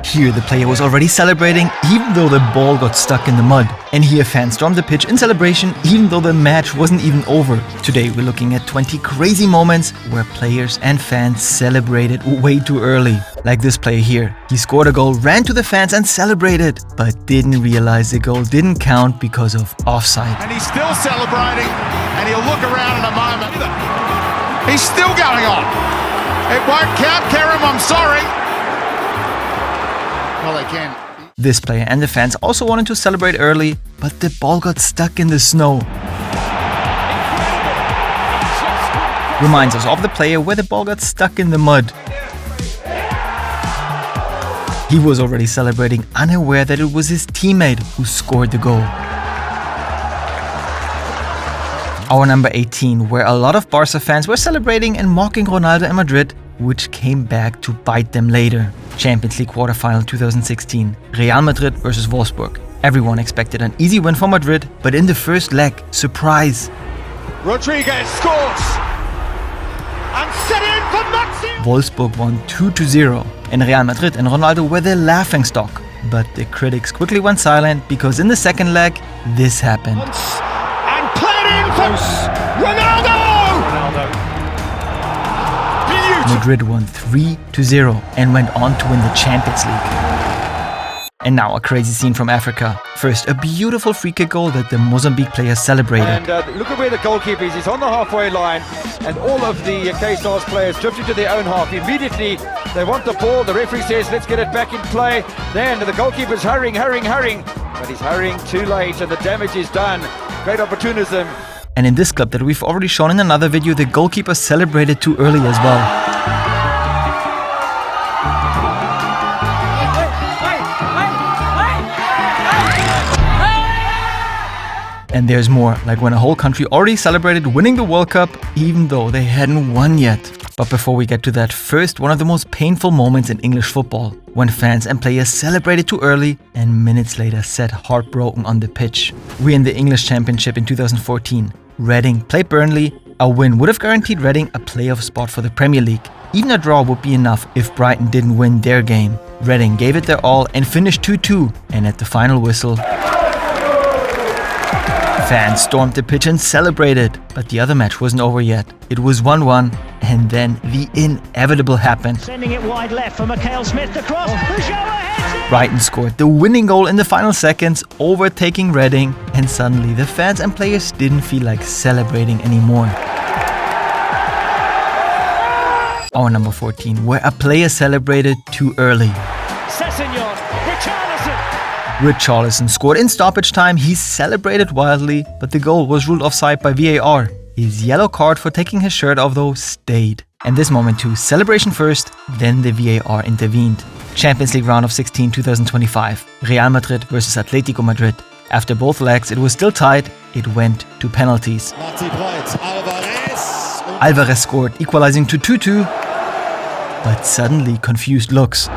Here the player was already celebrating even though the ball got stuck in the mud. And here fans stormed the pitch in celebration even though the match wasn't even over. Today we're looking at 20 crazy moments where players and fans celebrated way too early. Like this player here. He scored a goal, ran to the fans and celebrated, but didn't realize the goal didn't count because of offside. And he's still celebrating, and he'll look around in a moment. He's still going on. It won't count, Kerem, I'm sorry. Well, they can. This player and the fans also wanted to celebrate early, but the ball got stuck in the snow. Reminds us of the player where the ball got stuck in the mud. He was already celebrating, unaware that it was his teammate who scored the goal. Our number 18, where a lot of Barca fans were celebrating and mocking Ronaldo and Madrid, which came back to bite them later. Champions League quarterfinal 2016, Real Madrid versus Wolfsburg. Everyone expected an easy win for Madrid, but in the first leg, surprise! Rodriguez scores! And set in for Maxi! Wolfsburg won 2-0, and Real Madrid and Ronaldo were the laughingstock. But the critics quickly went silent because in the second leg, this happened. And played in for Ronaldo! Madrid won 3-0 and went on to win the Champions League. And now a crazy scene from Africa. First, a beautiful free kick goal that the Mozambique player celebrated. And look at where the goalkeeper is. He's on the halfway line, and all of the K-Stars players drift into their own half. Immediately, they want the ball. The referee says, let's get it back in play. Then the goalkeeper's hurrying. But he's hurrying too late, and the damage is done. Great opportunism. And in this clip that we've already shown in another video, the goalkeeper celebrated too early as well. And there's more, like when a whole country already celebrated winning the World Cup, even though they hadn't won yet. But before we get to that, first one of the most painful moments in English football, when fans and players celebrated too early and minutes later sat heartbroken on the pitch. We're in the English Championship in 2014. Reading played Burnley. A win would have guaranteed Reading a playoff spot for the Premier League. Even a draw would be enough if Brighton didn't win their game. Reading gave it their all and finished 2-2, and at the final whistle, fans stormed the pitch and celebrated, but the other match wasn't over yet. It was 1-1, and then the inevitable happened. Sending it wide left for Mikhail Smith, the cross. Brighton scored the winning goal in the final seconds, overtaking Reading, and suddenly the fans and players didn't feel like celebrating anymore. Our number 14, where a player celebrated too early. Richarlison scored in stoppage time. He celebrated wildly, but the goal was ruled offside by VAR. His yellow card for taking his shirt off though stayed. And this moment too, celebration first, then the VAR intervened. Champions League round of 16 2025, Real Madrid versus Atletico Madrid. After both legs it was still tied, it went to penalties. Alvarez scored, equalizing to 2-2, but suddenly confused looks.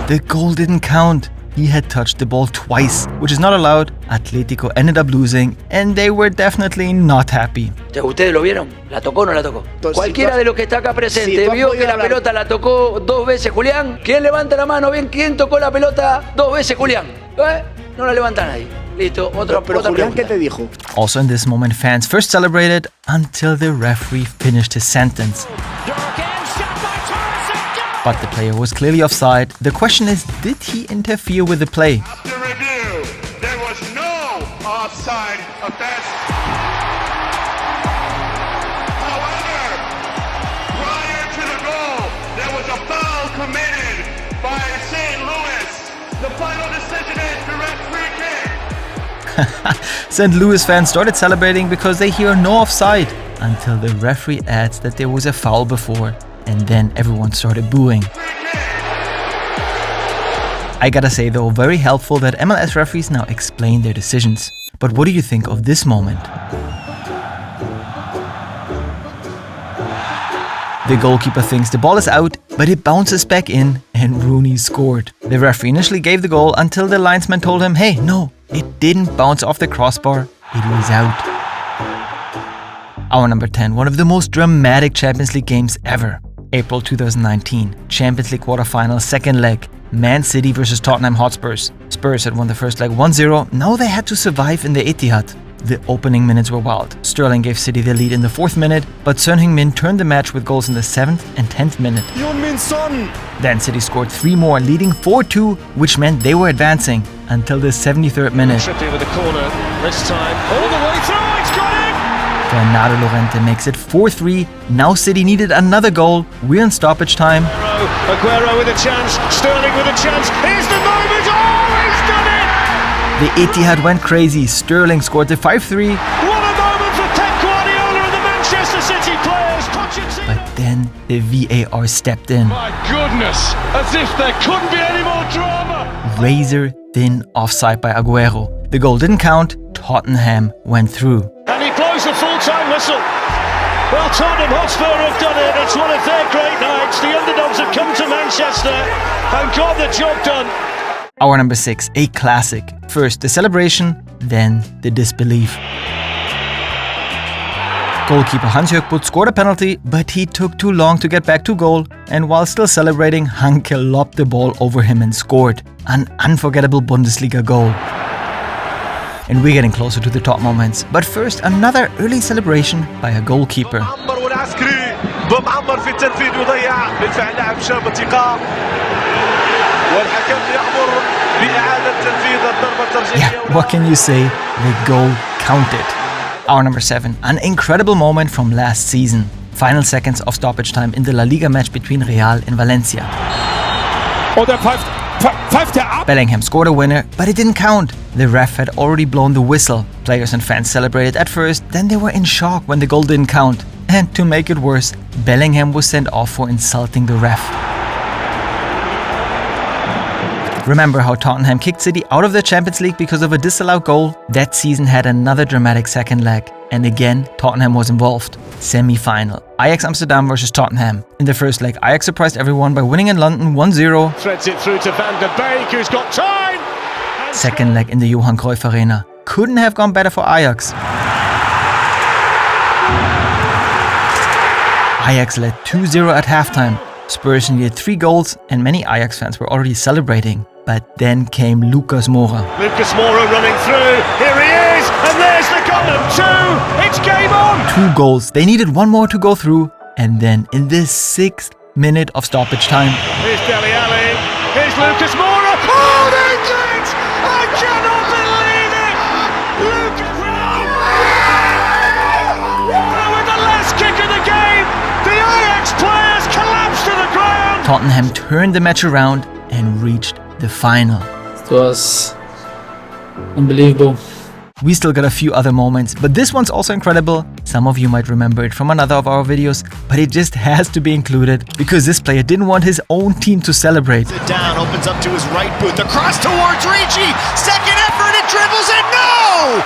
The goal didn't count. He had touched the ball twice, which is not allowed. Atletico ended up losing, and they were definitely not happy. ¿Ustedes lo vieron? ¿La tocó o no la tocó? Cualquiera de los que está acá presente vio que la pelota la tocó 2 veces Julián. ¿Quién levanta la mano? Bien, ¿quién tocó la pelota 2 veces Julián? No la levanta nadie. Listo, otra Julián, ¿qué te dijo? Also in this moment, fans first celebrated until the referee finished his sentence. But the player was clearly offside. The question is, did he interfere with the play? After review, there was no offside offense. However, prior to the goal, there was a foul committed by St. Louis. The final decision is direct free kick. St. Louis fans started celebrating because they hear no offside, until the referee adds that there was a foul before. And then everyone started booing. I gotta say though, very helpful that MLS referees now explain their decisions. But what do you think of this moment? The goalkeeper thinks the ball is out, but it bounces back in and Rooney scored. The referee initially gave the goal until the linesman told him, hey, no, it didn't bounce off the crossbar, it was out. Our number 10, one of the most dramatic Champions League games ever. April 2019, Champions League quarterfinal, second leg, Man City versus Tottenham Hotspurs. Spurs had won the first leg 1-0, now they had to survive in the Etihad. The opening minutes were wild. Sterling gave City the lead in the 4th minute, but Son Heung-min turned the match with goals in the 7th and 10th minute. Then City scored 3 more, leading 4-2, which meant they were advancing until the 73rd minute. Trippier with a corner, this time all the way through, it's got in! Bernardo Llorente makes it 4-3. Now City needed another goal. We're in stoppage time. Aguero with a chance, Sterling with a chance, here's the moment, oh, he's done it! The Etihad went crazy. Sterling scored the 5-3. What a moment for Pep Guardiola and the Manchester City players! But then the VAR stepped in. My goodness, as if there couldn't be any more drama! Razor thin offside by Aguero. The goal didn't count. Tottenham went through. And he blows the full-time whistle. Well, Tottenham Hotspur have done it. It's one of their great nights. The underdogs have come to Manchester and got the job done. Our number 6, a classic. First the celebration, then the disbelief. Goalkeeper Hans-Jörg Butt scored a penalty, but he took too long to get back to goal, and while still celebrating, Hanke lobbed the ball over him and scored. An unforgettable Bundesliga goal. And we're getting closer to the top moments. But first, another early celebration by a goalkeeper. Yeah, what can you say? The goal counted. Our number 7, an incredible moment from last season. Final seconds of stoppage time in the La Liga match between Real and Valencia. Bellingham scored a winner, but it didn't count. The ref had already blown the whistle. Players and fans celebrated at first, then they were in shock when the goal didn't count. And to make it worse, Bellingham was sent off for insulting the ref. Remember how Tottenham kicked City out of the Champions League because of a disallowed goal? That season had another dramatic second leg. And again, Tottenham was involved. Semi-final. Ajax Amsterdam versus Tottenham. In the first leg, Ajax surprised everyone by winning in London 1-0. Threads it through to Van der Beek, who's got time! Second leg in the Johan Cruyff Arena. Couldn't have gone better for Ajax. Ajax led 2-0 at halftime. Spurs needed 3 goals and many Ajax fans were already celebrating. But then came Lucas Moura. Lucas Moura running through, here he is, and there's the goal of 2, it's game on! 2 goals, they needed 1 more to go through, and then in the 6th minute of stoppage time. Here's Dele Alli, here's Lucas Moura, oh they did it! I cannot believe it! Lucas Moura with the last kick of the game, the Ajax players collapsed to the ground! Tottenham turned the match around and reached the final. It was unbelievable. We still got a few other moments, but this one's also incredible. Some of you might remember it from another of our videos, but it just has to be included because this player didn't want his own team to celebrate. Down, opens up to his right boot, the cross towards Ricci, second effort, it dribbles in, no!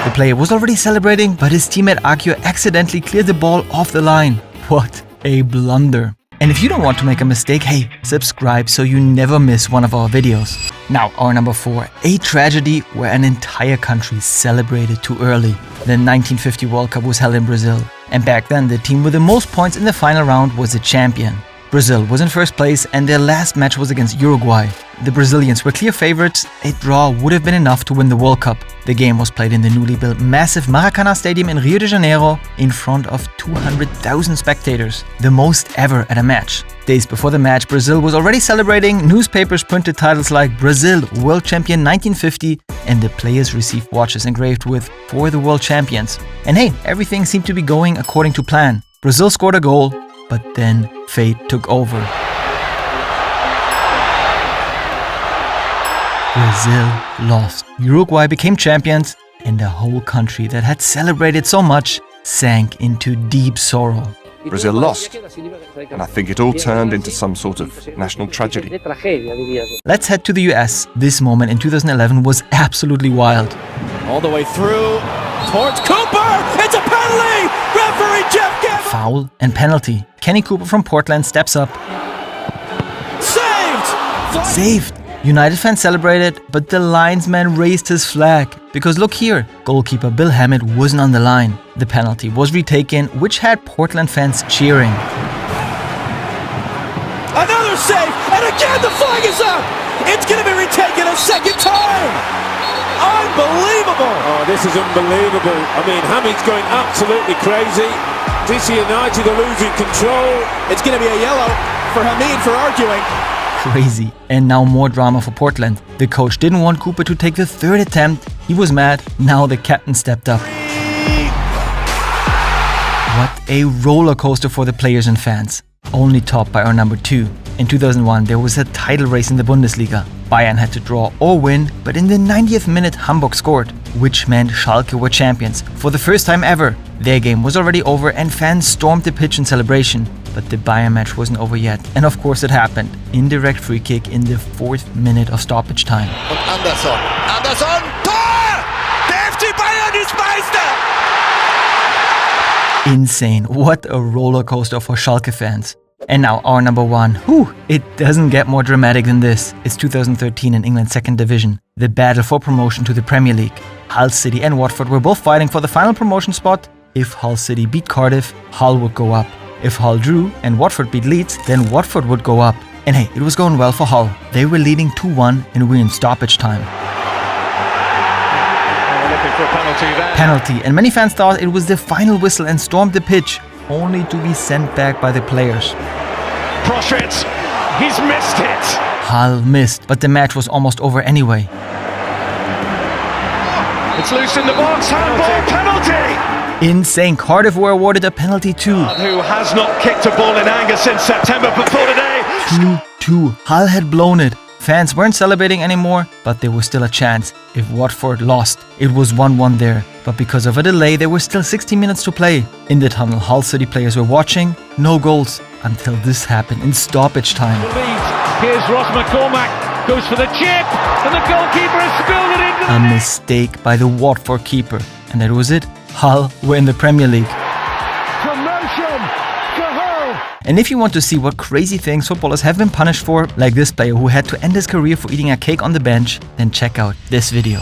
The player was already celebrating, but his teammate Akio accidentally cleared the ball off the line. What a blunder. And if you don't want to make a mistake, hey, subscribe so you never miss one of our videos. Now, our number 4, a tragedy where an entire country celebrated too early. The 1950 World Cup was held in Brazil, and back then the team with the most points in the final round was the champion. Brazil was in first place and their last match was against Uruguay. The Brazilians were clear favorites. A draw would have been enough to win the World Cup. The game was played in the newly built massive Maracanã Stadium in Rio de Janeiro in front of 200,000 spectators, the most ever at a match. Days before the match, Brazil was already celebrating. Newspapers printed titles like Brazil World Champion 1950 and the players received watches engraved with "For the World Champions." And hey, everything seemed to be going according to plan. Brazil scored a goal, but then fate took over. Brazil lost. Uruguay became champions, and the whole country that had celebrated so much sank into deep sorrow. Brazil lost, and I think it all turned into some sort of national tragedy. Let's head to the US. This moment in 2011 was absolutely wild. All the way through, towards Cooper! It's a penalty! Referee Jeff Gavin! Foul and penalty. Kenny Cooper from Portland steps up. Saved! Saved! United fans celebrated, but the linesman raised his flag. Because look here, goalkeeper Bill Hammett wasn't on the line. The penalty was retaken, which had Portland fans cheering. Another save, and again the flag is up. It's going to be retaken a second time. Unbelievable. Oh, this is unbelievable. I mean, Hamid's going absolutely crazy. DC United are losing control. It's going to be a yellow for Hamid for arguing. Crazy. And now more drama for Portland. The coach didn't want Cooper to take the third attempt. He was mad. Now the captain stepped up. What a roller coaster for the players and fans. Only topped by our number 2. In 2001, there was a title race in the Bundesliga. Bayern had to draw or win, but in the 90th minute Hamburg scored, which meant Schalke were champions. For the first time ever, their game was already over and fans stormed the pitch in celebration. But the Bayern match wasn't over yet. And of course it happened. Indirect free kick in the 4th minute of stoppage time. Und Anderson, Tor! Der FC Bayern ist Meister! Insane. What a roller coaster for Schalke fans. And now our number 1. Whew, it doesn't get more dramatic than this. It's 2013 in England's 2nd division. The battle for promotion to the Premier League. Hull City and Watford were both fighting for the final promotion spot. If Hull City beat Cardiff, Hull would go up. If Hull drew and Watford beat Leeds, then Watford would go up. And hey, it was going well for Hull. They were leading 2-1 and we're in stoppage time. Looking for a penalty there. Penalty, and many fans thought it was the final whistle and stormed the pitch, only to be sent back by the players. Proschwitz, he's missed it. Hull missed, but the match was almost over anyway. It's loose in the box, handball, penalty! Insane, Cardiff were awarded a penalty too. Who has not kicked a ball in anger since September before today. 2-2, Hull had blown it. Fans weren't celebrating anymore, but there was still a chance. If Watford lost, it was 1-1 there. But because of a delay, there were still 60 minutes to play. In the tunnel, Hull City players were watching. No goals until this happened in stoppage time. Here's Ross McCormack, goes for the chip, and the goalkeeper has spilled it into the A mistake by the Watford keeper. And that was it. Hull were in the Premier League. promotion to Hull. And if you want to see what crazy things footballers have been punished for, like this player who had to end his career for eating a cake on the bench, then check out this video.